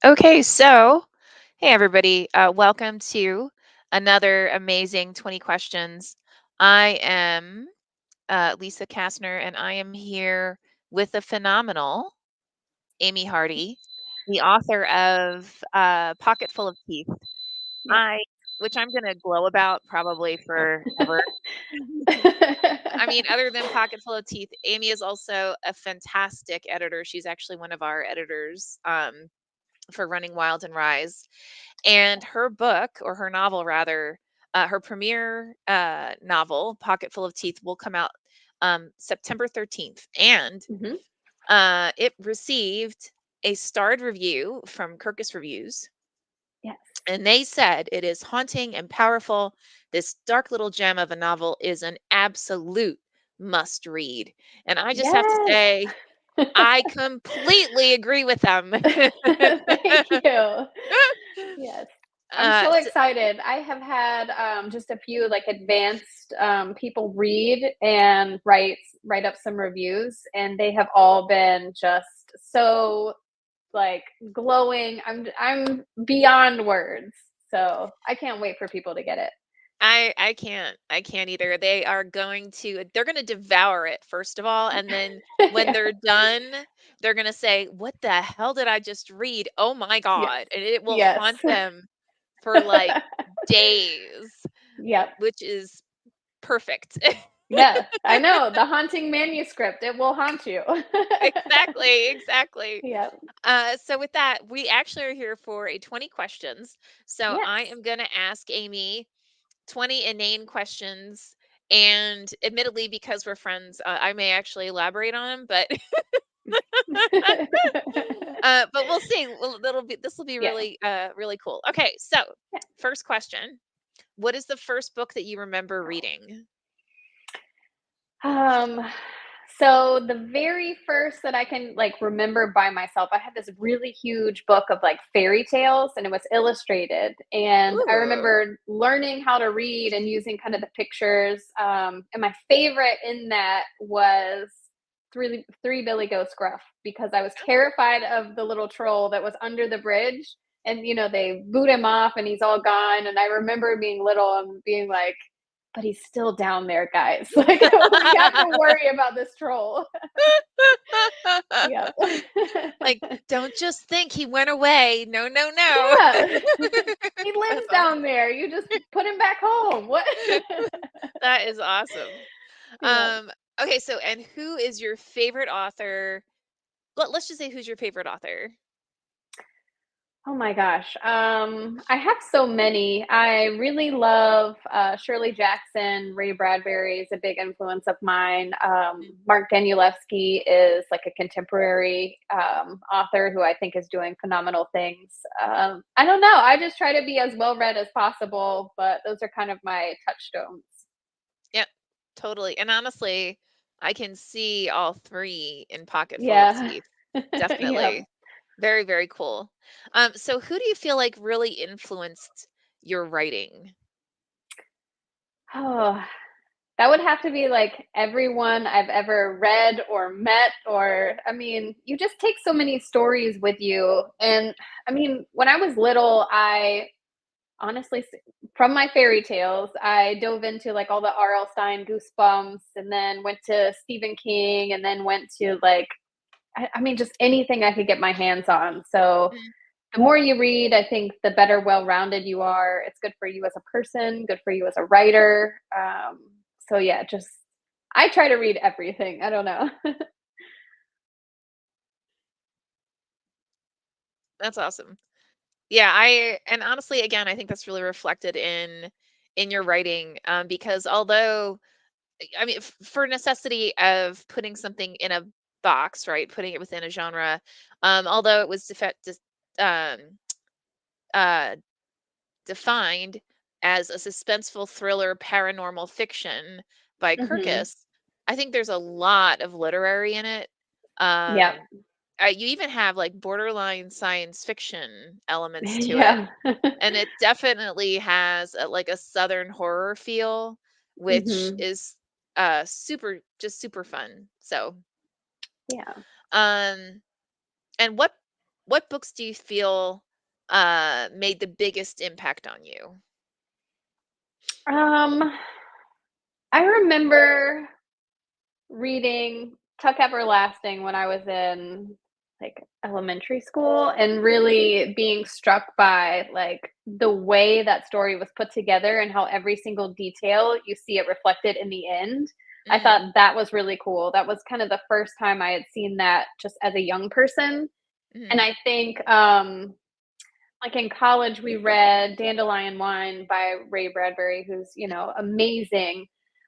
Okay, so hey everybody, welcome to another amazing 20 questions. I am Lisa Kastner, and I am here with the phenomenal Aimee Hardy, the author of Pocket Full of Teeth. Yeah. I, which I'm going to glow about probably forever. I mean, other than Pocket Full of Teeth, Aimee is also a fantastic editor. She's actually one of our editors for Running Wild and Rise. And her book, or her novel rather, her premiere novel, Pocket Full of Teeth, will come out September 13th. And hmm it received a starred review from Kirkus Reviews. Yes. And they said it is haunting and powerful. This dark little gem of a novel is an absolute must read. And I just have to Yes. say, I completely agree with them. Thank you. Yes. I'm so So, excited. I have had just a few like advanced people read and write up some reviews, and they have all been just so like glowing. I'm beyond words. So I can't wait for people to get it. I can't either. They're going to devour it first of all, and then when Yeah. they're done, they're going to say, "What the hell did I just read? Oh my Yes. god." And it will Yes. haunt them for like days, Yep. which is perfect. Yeah, I know, the haunting manuscript, it will haunt you. Exactly, exactly. Yep. So with that, we actually are here for a 20 questions. So Yes. I am going to ask Aimee 20 inane questions. And admittedly, because we're friends, I may actually elaborate on them, but but we'll see. Well, this will be Yeah, really cool. Okay, so yeah. first question: what is the first book that you remember reading? Um, so the very first that I can, like, remember by myself, I had this really huge book of, like, fairy tales, and it was illustrated, and I Ooh, remember learning how to read and using kind of the pictures, and my favorite in that was Three Billy Goats Gruff, because I was terrified of the little troll that was under the bridge, and, they boot him off and he's all gone, and I remember being little and being like, "But he's still down there, guys. Like, we have to worry about this troll." Yep. like, don't just think he went away. No, no, no. Yeah. He lives That's down awesome. there. You just put him back home. What? That is awesome. Yeah. Um, okay, so and who is your favorite author? Let's just say who's your favorite author? Oh my gosh. I have so many. I really love Shirley Jackson. Ray Bradbury is a big influence of mine. Mark Danielewski is like a contemporary author who I think is doing phenomenal things. I don't know. I just try to be as well read as possible, but those are kind of my touchstones. Yep, totally. And honestly, I can see all three in Pocket Full of Yeah. Teeth. Yep. Definitely. Very, very cool. So who do you feel like really influenced your writing? Oh, that would have to be like everyone I've ever read or met, or I mean, you just take so many stories with you. And I mean, when I was little, I honestly, from my fairy tales, I dove into like all the R.L. Stein Goosebumps, and then went to Stephen King, and then went to like, I mean, just anything I could get my hands on. So Mm, the more you read, I think the better well rounded you are. It's good for you as a person, good for you as a writer. So yeah, just I try to read everything. I don't know. that's awesome. Yeah, I and honestly, again, I think that's really reflected in your writing, because although I mean, for necessity of putting something in a box, right? Putting it within a genre, although it was um, uh, defined as a suspenseful thriller paranormal fiction by hmm Kirkus, I think there's a lot of literary in it. Yeah. Um, you even have like borderline science fiction elements to it, Yeah. and it definitely has like a southern horror feel, which hmm is super fun. So Yeah. um and what what books do you feel made the biggest impact on you? Um, I remember reading Tuck Everlasting when I was in, like, elementary school and really being struck by, like, the way that story was put together and how every single detail, you see it reflected in the end. I Mm, thought that was really cool. That was kind of the first time I had seen that just as a young person, and mhm, I think, like in college, we read Dandelion Wine by Ray Bradbury, who's, amazing.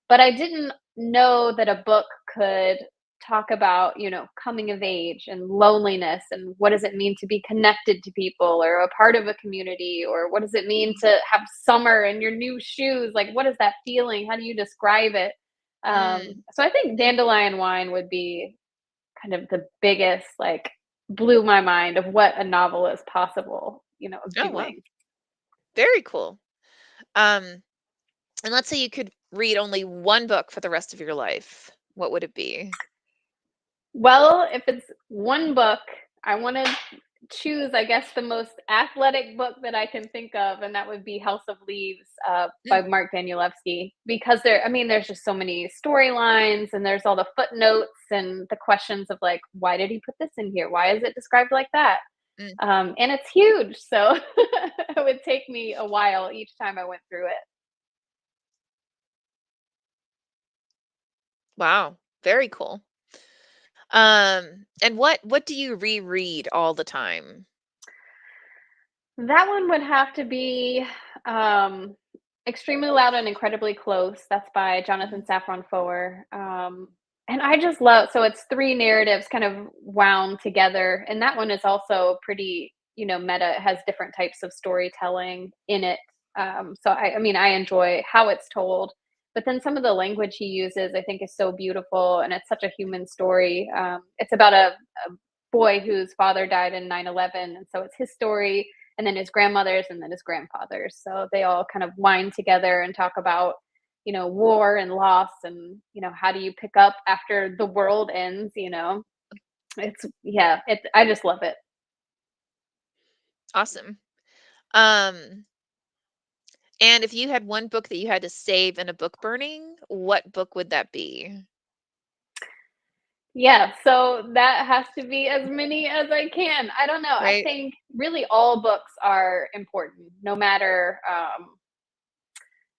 But I didn't know that a book could talk about, coming of age and loneliness and what does it mean to be connected to people or a part of a community or what does it mean mhm, to have summer in your new shoes? Like, what is that feeling? How do you describe it? mm, So I think mm. Dandelion Wine would be kind of the biggest, like, blew my mind of what a novel is possible, of Oh, wow. doing. Very cool. Um, and let's say you could read only one book for the rest of your life. What would it be? Well, if it's one book, I want to choose, I guess, the most athletic book that I can think of, and that would be House of Leaves by Mm, Mark Danielewski. Because there's just so many storylines, and there's all the footnotes and the questions of like, why did he put this in here? Why is it described like that? mm. And it's huge, so it would take me a while each time I went through it. Wow. Very cool. And what do you reread all the time? That one would have to be, um, Extremely Loud and Incredibly Close. That's by Mhm, Jonathan Safran Foer. And I just love, so it's 3 narratives kind of wound together, and that one is also pretty, meta. It has different types of storytelling in it. So I mean, I enjoy how it's told, but then some of the language he uses, I think, is so beautiful, and it's such a human story. It's about a boy whose father died in 9/11, and so it's his story and then his grandmother's and then his grandfather's. So they all kind of wind together and talk about, war and loss and, how do you pick up after the world ends. It's yeah, I just love it. awesome. Um, and if you had one book that you had to save in a book burning, what book would that be? Yeah, so that has to be as many as I can. I don't know. I Right? think really all books are important, no matter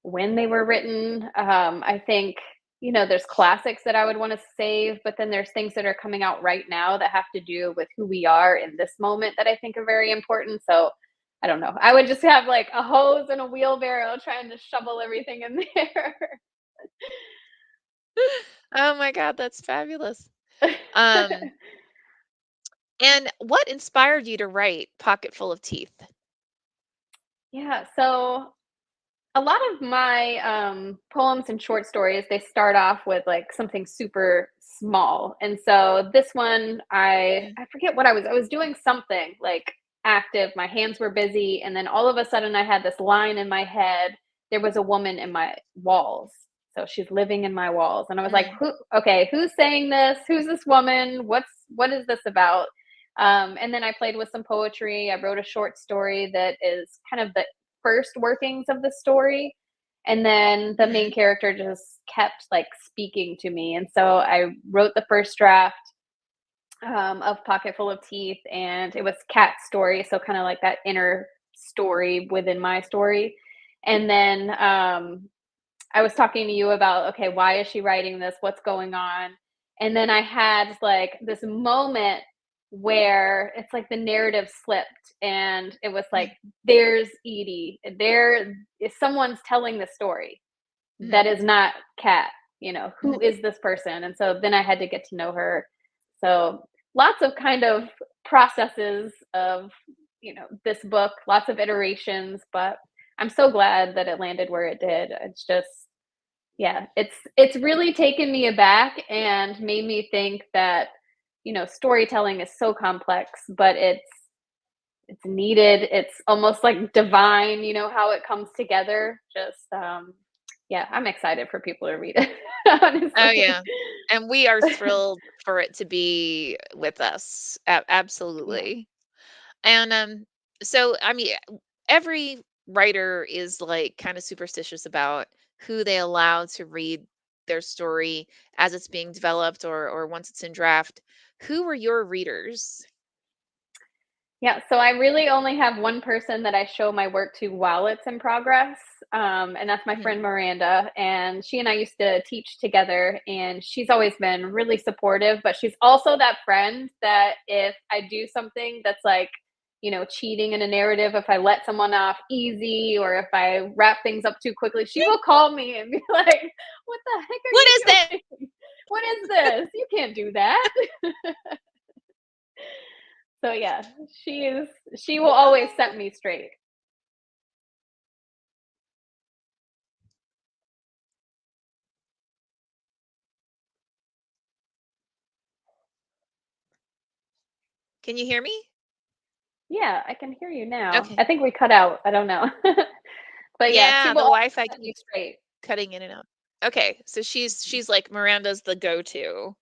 when they were written. I think, there's classics that I would want to save, but then there's things that are coming out right now that have to do with who we are in this moment that I think are very important. So I don't know. I would just have like a hose and a wheelbarrow trying to shovel everything in there. Oh my god, that's fabulous. Um, and what inspired you to write Pocket Full of Teeth? Yeah, so a lot of my poems and short stories, they start off with like something super small, and so this one, I Mm, I forget what I was doing something like active. My hands were busy, and then all of a sudden, I had this line in my head. There was a woman in my walls, so she's living in my walls, and I was like, mm, "Who? Okay, who's saying this? Who's this woman? What is this about?" And then I played with some poetry. I wrote a short story that is kind of the first workings of the story, and then the main mhm, character just kept like speaking to me, and so I wrote the first draft of Pocket Full of Teeth, and it was Cat's story, so kind of like that inner story within my story. And then I was talking to you about, okay, why is she writing this? What's going on? And then I had like this moment where it's like the narrative slipped and it was like, mm, there's Edie. There is someone's telling the story mhm, that is not Kat. Who mhm. is this person? And so then I had to get to know her. So lots of kind of processes of, this book, lots of iterations, but I'm so glad that it landed where it did. It's just, yeah, it's really taken me aback and made me think that, storytelling is so complex, but it's needed. It's almost like divine, how it comes together. Just yeah, I'm excited for people to read it, Oh, honestly. yeah. And we are thrilled for it to be with us. Yeah. Absolutely. And so I mean, every writer is like kind of superstitious about who they allow to read their story as it's being developed or once it's in draft. Who were your readers? Yeah, so I really only have one person that I show my work to while it's in progress, and that's my Mhm. friend Miranda. And she and I used to teach together, and she's always been really supportive. But she's also that friend that if I do something that's like, cheating in a narrative, if I let someone off easy or if I wrap things up too quickly, she will call me and be like, "What the heck are What you is that? doing? What is this? You can't do that." So yeah, she will always set me straight. Can you hear me? Yeah, I can hear you now. I Okay. think we cut out. I don't know. But yeah, she Yeah, will the always Wi-Fi set me keeps straight. cutting in and out. Okay, so she's like Miranda's the go-to.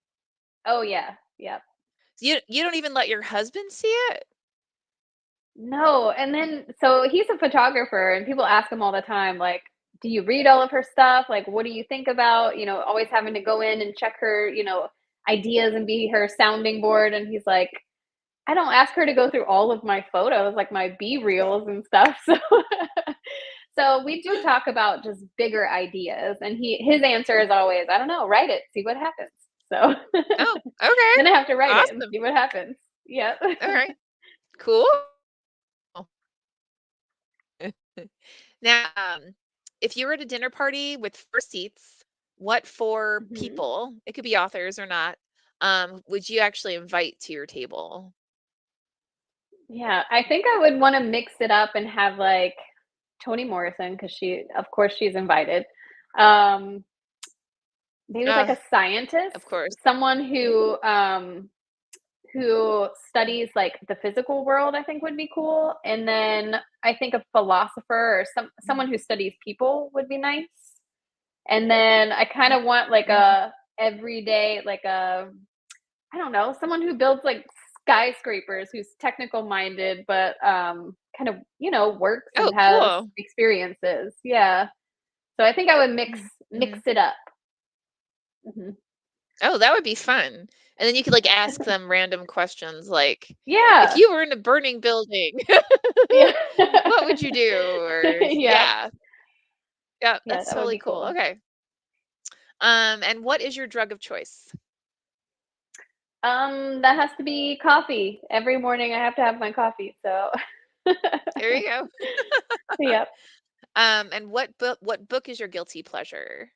Oh yeah. Yep. You don't even let your husband see it? No, and then so he's a photographer and people ask him all the time like, "Do you read all of her stuff? Like, what do you think about?" Always having to go in and check her, ideas and be her sounding board, and he's like, "I don't ask her to go through all of my photos, like my B reels and stuff." So we do talk about just bigger ideas, and his answer is always, "I don't know, write it, see what happens." So Oh, okay. then I have to write it and Awesome. see what happens. Yep. All right. Cool. Now, if you were at a dinner party with 4 seats, what 4 Mhm. people, it could be authors or not, would you actually invite to your table? Yeah, I think I would wanna mix it up and have, like, Toni Morrison because she of course, she's invited. Um, Maybe like Uh, a scientist, of course. someone who studies, like, the physical world, I think would be cool, and then I think a philosopher or someone who studies people would be nice, and then I kinda want, like, Mhm. a everyday, like, I don't know, someone who builds, like, skyscrapers, who's technical minded, but, kind of, works Oh, and has cool. experiences, yeah. So I think I would mix Mhm, mix mhm. it up. Mhm. Oh, that would be fun. And then you could, like, ask them random questions like, "If Yeah. you were in a burning building, Yeah. what would you do?" Or Yep. yeah. Yeah, Yeah, that's that would totally be cool. cool. Okay. And what is your drug of choice? That has to be coffee. Every morning I have to have my coffee, so There you go. Yep. And what book is your guilty pleasure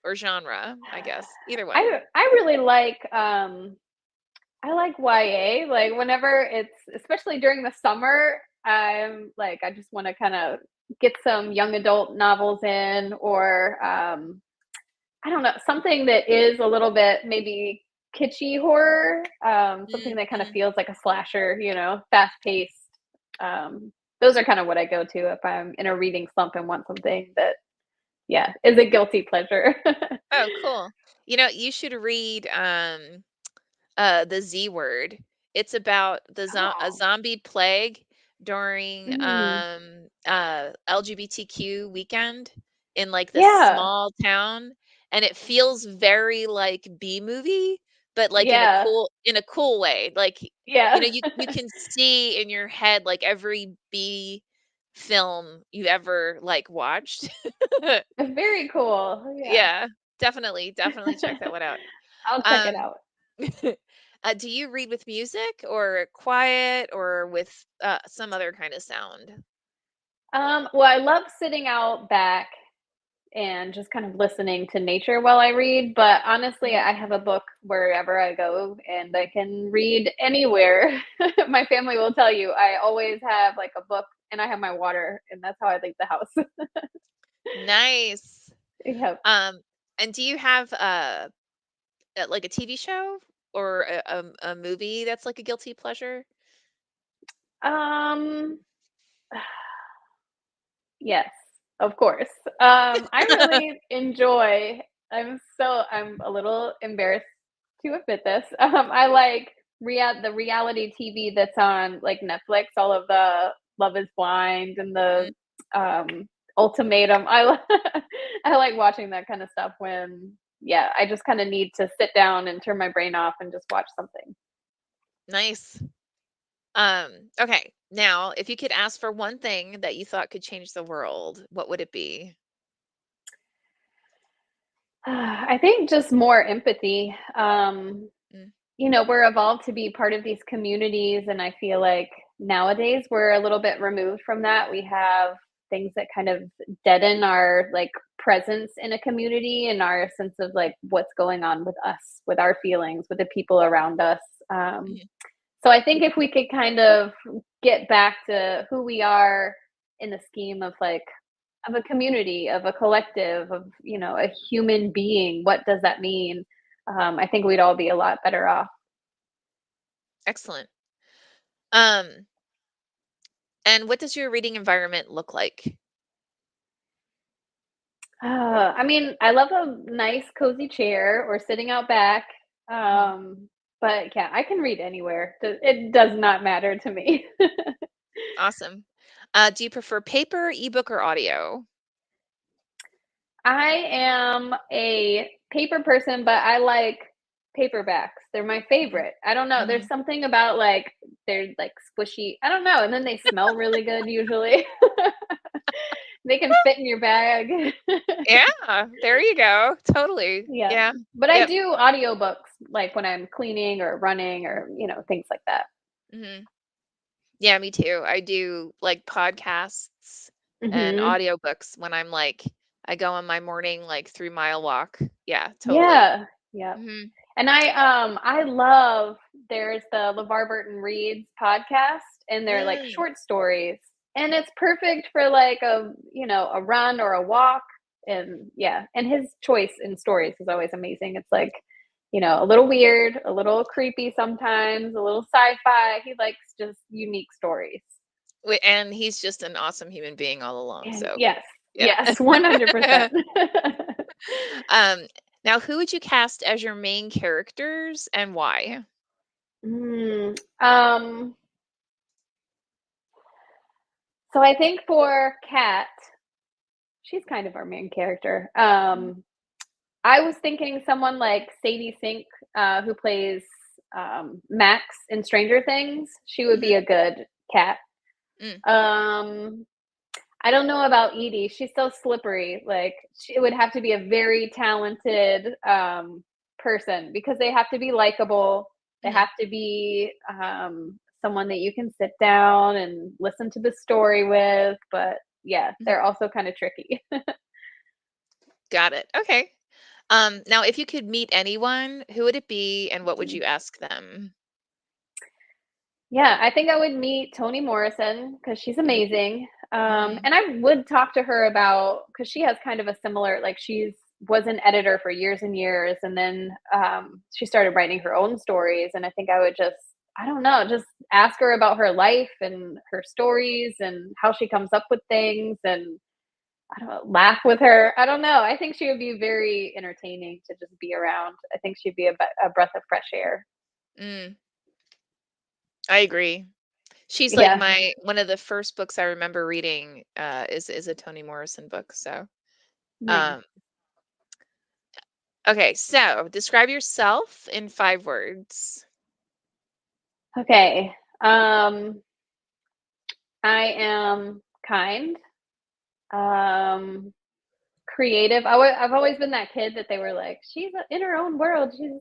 or genre, I guess? Either one. I really like, I like YA, like, whenever it's especially during the summer, I'm like, I just wanna kinda get some young adult novels in or, I don't know, something that is a little bit maybe kitschy horror, something that kinda Mhm. feels like a slasher, fast-paced. Those are kinda what I go to if I'm in a reading slump and want something that, yeah, is a guilty pleasure. Oh, cool. You should read The Z Word. It's about a Oh. zombie plague during Mm. LGBTQ weekend in like this Yeah. small town, and it feels very like B movie, but like Yeah. in a cool way. Like Yeah. you can see in your head like every B film you've ever like watched. Very cool, yeah. Yeah, definitely check that one out. I'll check it Um, out. do you read with music or quiet or with some other kind of sound? Well, I love sitting out back and just kind of listening to nature while I read, but honestly, Mhm. I have a book wherever I go and I can read anywhere. My family will tell you I always have like a book and I have my water, and that's how I leave the house. Nice. Yep. Um, and do you have like a TV show or a movie that's like a guilty pleasure? Um, yes, of course. I really enjoy I'm a little embarrassed to admit this. I like the reality TV that's on like Netflix, all of the Love is Blind and Mm, the um Ultimatum. I like watching that kind of stuff when yeah, I just kind of need to sit down and turn my brain off and just watch something. nice. Okay. Now, if you could ask for one thing that you thought could change the world, what would it be? I think just more empathy. Mm, We're evolved to be part of these communities, and I feel like nowadays we're a little bit removed from that. We have things that kind of deaden our like presence in a community and our sense of like what's going on with us, with our feelings, with the people around us. Um, mhm. so I think if we could kind of get back to who we are in the scheme of like of a community, of a collective, of a human being, what does that mean? I think we'd all be a lot better off. Excellent. Um, and what does your reading environment look like? I mean, I love a nice cozy chair or sitting out back. Mhm. Um, but yeah, I can read anywhere. It does not matter to me. Awesome. Do you prefer paper, ebook, or audio? I am a paper person, but I like paperbacks. They're my Mhm. favorite. I don't know. There's Mhm. something about like they're like squishy. I don't know. And then they smell really good usually. They can fit in your bag. Yeah, there you go. Totally. Yeah. Yeah. But I Yep. do audiobooks like when I'm cleaning or running or, things like that. Mhm. Yeah, me too. I do like podcasts and Mhm. audiobooks when I'm like I go on my morning like 3-mile walk. Yeah, totally. Yeah. Yeah. Mhm. And I love there's the LeVar Burton Reads podcast and they're like Mm, short stories. And it's perfect for like a run or a walk. And yeah, and his choice in stories is always amazing. It's like, a little weird, a little creepy sometimes, a little sci-fi. He likes just unique stories. and he's just an awesome human being all along, And so yes, yeah. yes, 100%. Um, now who would you cast as your main characters and why? Mm, um, so I think for Kat, she's kind of our main character. Mm, I was thinking someone like Sadie Sink, who plays Max in Stranger Things. She would be mhm, a good Kat. mm, Um, I don't know about Edie. She's so slippery. Like she it would have to be a very talented person because they have to be likable. They mhm, have to be someone that you can sit down and listen to the story with. But yeah, mhm. they're also kind of tricky. Got it. Okay. Now if you could meet anyone, who would it be and what would you ask them? Yeah, I think I would meet Toni Morrison because she's Mm, amazing. mhm, And I would talk to her about because she has kind of a similar like she's was an editor for years and years, and then she started writing her own stories. And I think I would just I don't know, just ask her about her life and her stories and how she comes up with things, and I don't know, laugh with her. I don't know. I think she would be very entertaining to just be around. I think she'd be a breath of fresh air. mm. I agree. She's like Yeah. my one of the first books I remember reading, is a Toni Morrison book, so, Nice. um okay, so describe yourself in 5 words. Okay. Um, I am kind, um, creative. I've always been that kid that they were like, she's in her own world. She's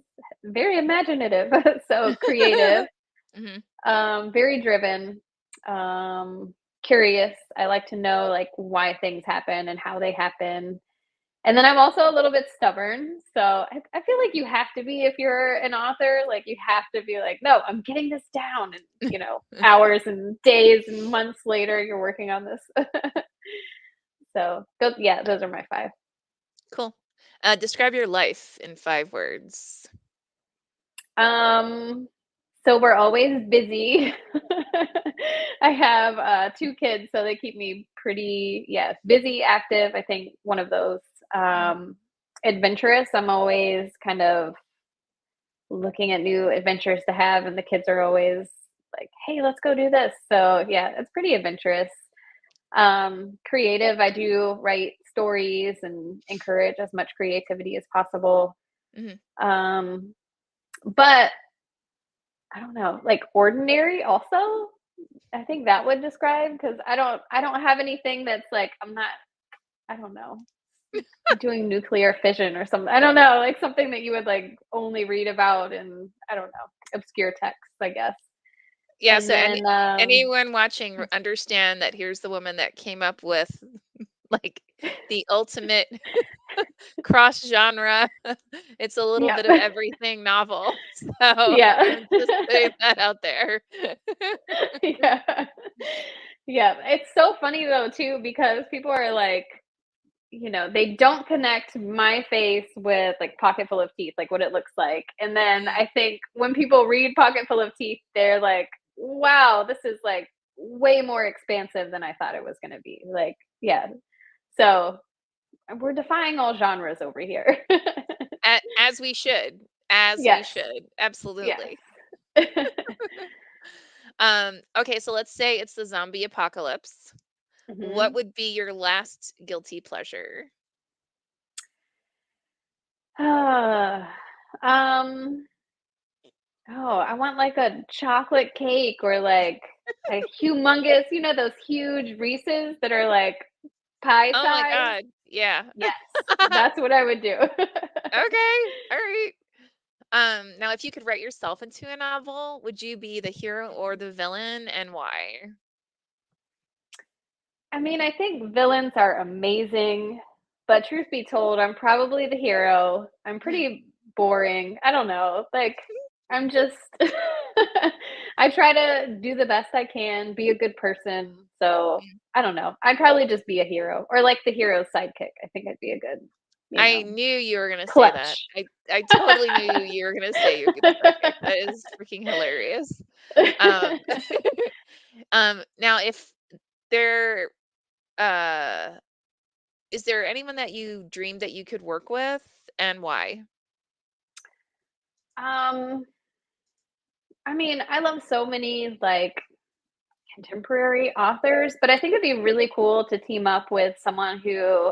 very imaginative. So creative, Mhm, very driven, curious. I like to know like why things happen and how they happen. And then I'm also a little bit stubborn. So I feel like you have to be if you're an author, like you have to be like, no, I'm getting this down. And, hours and days and months later, you're working on this. So, yeah, those are my five. cool. Describe your life in 5 words. Um, so we're always busy. I have two kids, so they keep me pretty, yes, busy, active. I think one of those. Mm, Adventurous. I'm always kind of looking at new adventures to have, and the kids are always like, "Hey, let's go do this." So, yeah, it's pretty adventurous. Creative, I do write stories and encourage as much creativity as possible. Mhm. Um, but I don't know, like ordinary also? I think that would describe because I don't have anything that's like I'm not I don't know, doing nuclear fission or something. I don't know, like something that you would like only read about in I don't know, obscure texts, I guess. Yeah, And so then anyone watching understand that here's the woman that came up with, like, the ultimate cross genre. It's a little yeah. bit of everything novel. So, Yeah. I'm just putting that out there. Yeah. Yeah, it's so funny though too because people are like, they don't connect my face with like Pocket Full of Teeth, like what it looks like. And then Mm. I think when people read Pocket Full of Teeth, they're like, wow, this is like way more expansive than I thought it was going to be. Like, yeah. So we're defying all genres over here. As we should, as we Yes. should, Yes. absolutely. Okay, so let's say it's the zombie apocalypse. What hmm would be your last guilty pleasure? um, oh, I want like a chocolate cake or like a humongous, those huge Reese's that are like pie Oh my size? god, yeah. Yes, that's what I would do. Okay, alright. Now if you could write yourself into a novel, would you be the hero or the villain, and why? I mean, I think villains are amazing, but truth be told, I'm probably the hero. I'm Mm, pretty boring. I don't know. Like, I'm just, I try to do the best I can, be a good person. So mm. I don't know. I'd probably just be a hero or like the hero's sidekick. I think I'd be a good, I knew you were gonna say that. clutch. I totally knew you were gonna say you'd be the sidekick. That is freaking hilarious. Um, now if there, uh is there anyone that you dreamed that you could work with, and why? um, I mean, I love so many like contemporary authors, but I think it'd be really cool to team up with someone who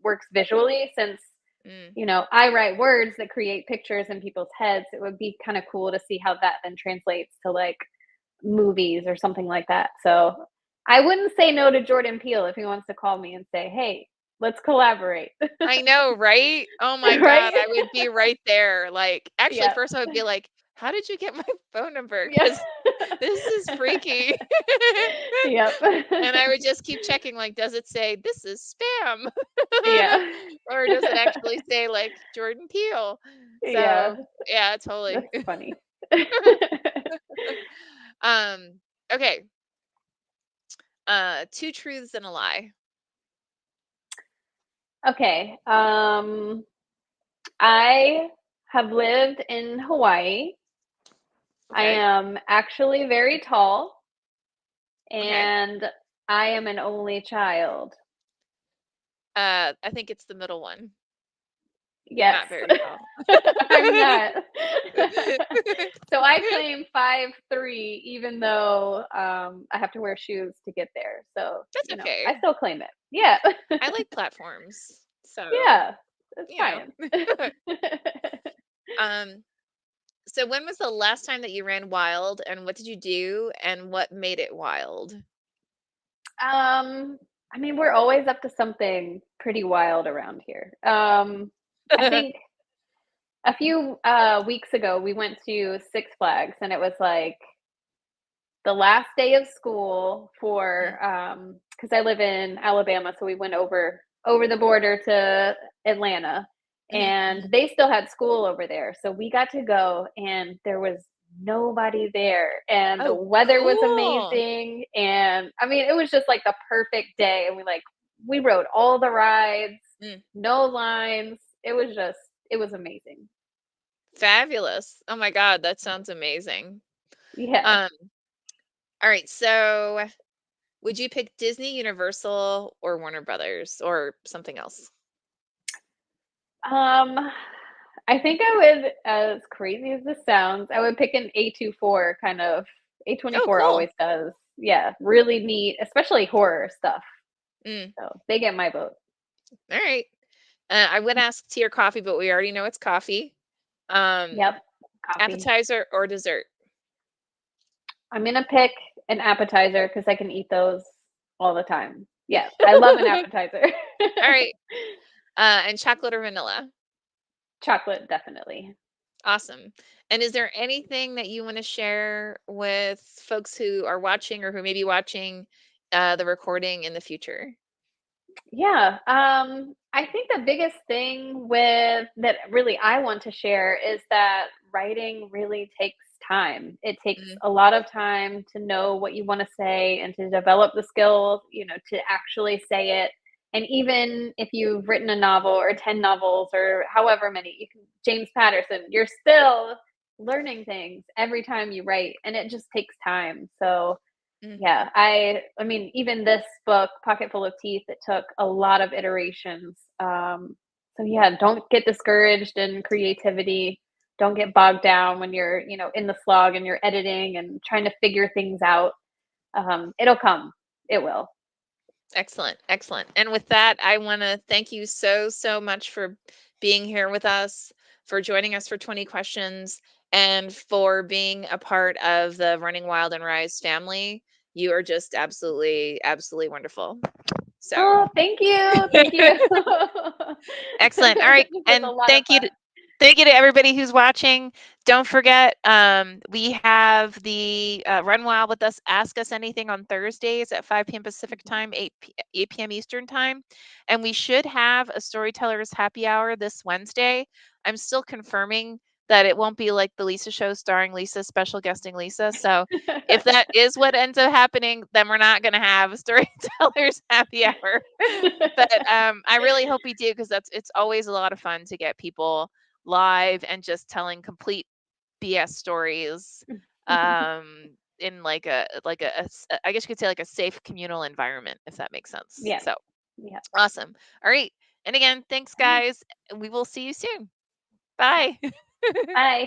works visually since, Mm. I write words that create pictures in people's heads. It would be kind of cool to see how that then translates to like movies or something like that. So I wouldn't say no to Jordan Peele if he wants to call me and say, hey, let's collaborate. I know, right? Oh my god, Right? I would be right there, like actually, Yeah. first I would be like, "How did you get my phone number? Yeah. Because this is freaky." Yep. And I would just keep checking, like, does it say, "This is spam?" Yeah. Or does it actually say, like, Jordan Peele? Yeah. So, yeah, totally. That's funny. Um, okay, 2 truths and a lie. Okay. I have lived in Hawaii. I Okay, am actually very tall, okay. and I am an only child. I think it's the middle one. You're Yes. not very tall. I'm not. So I claim 5'3", even though, I have to wear shoes to get there. So, That's I okay. still claim it. Yeah. I like platforms, so, Yeah, that's you fine. know. Um, so when was the last time that you ran wild, and what did you do, and what made it wild? Um, I mean, we're always up to something pretty wild around here. I think a few weeks ago we went to Six Flags, and it was like the last day of school Mm, for because I live in Alabama, so we went over the border to Atlanta, mhm, and mhm. they still had school over there. So we got to go, and there was nobody there, and the Oh, weather was cool. amazing, and I mean, it was just like the perfect day, and we rode all the rides, Mm, no lines. It was amazing. fabulous. Oh my god, that sounds amazing. Yes. Um, alright, so would you pick Disney, Universal, or Warner Brothers, or something else? Um, I think I would, as crazy as this sounds, I would pick an A24 kind of. Oh, A24 cool. always does. Yeah, really neat, especially horror stuff. Mm, So they get my vote. all right. I would ask tea or coffee, but we already know it's coffee. Um, Yep, coffee. appetizer or dessert? I'm gonna pick an appetizer because I can eat those all the time. Yeah, I love an appetizer. All right. And chocolate or vanilla? Chocolate, definitely. Awesome. And is there anything that you want to share with folks who are watching or who may be watching the recording in the future? Yeah, I think the biggest thing with that really I want to share is that writing really takes time. It takes Mm, a lot of time to know what you want to say and to develop the skills, to actually say it. And even if you've written a novel or 10 novels or however many, James Patterson, you're still learning things every time you write, and it just takes time. So, mm, yeah, I mean, even this book, Pocket Full of Teeth, it took a lot of iterations. So yeah, don't get discouraged in creativity. Don't get bogged down when you're, in the slog and you're editing and trying to figure things out. It'll come. It will. excellent. Excellent. And with that, I want to thank you so, so much for being here with us, for joining us for 20 questions, and for being a part of the Running Wild and Rise family. You are just absolutely, absolutely wonderful. So, Oh, thank you. Thank you. excellent. All right. This was a And lot of fun. thank you to everybody who's watching. Don't forget, we have the Run Wild with Us Ask Us Anything on Thursdays at 5 p.m. Pacific time, 8 p.m. Eastern time. And we should have a storytellers happy hour this Wednesday. I'm still confirming that it won't be like the Lisa show starring Lisa, special guesting Lisa. So if that is what ends up happening, then we're not going to have a storytellers happy hour. But I really hope we do, because it's always a lot of fun to get people live and just telling complete BS stories in I guess you could say like a safe communal environment, if that makes sense. Yeah. So Yeah. awesome. All right. And again, thanks All right. guys. We will see you soon. Bye. Bye.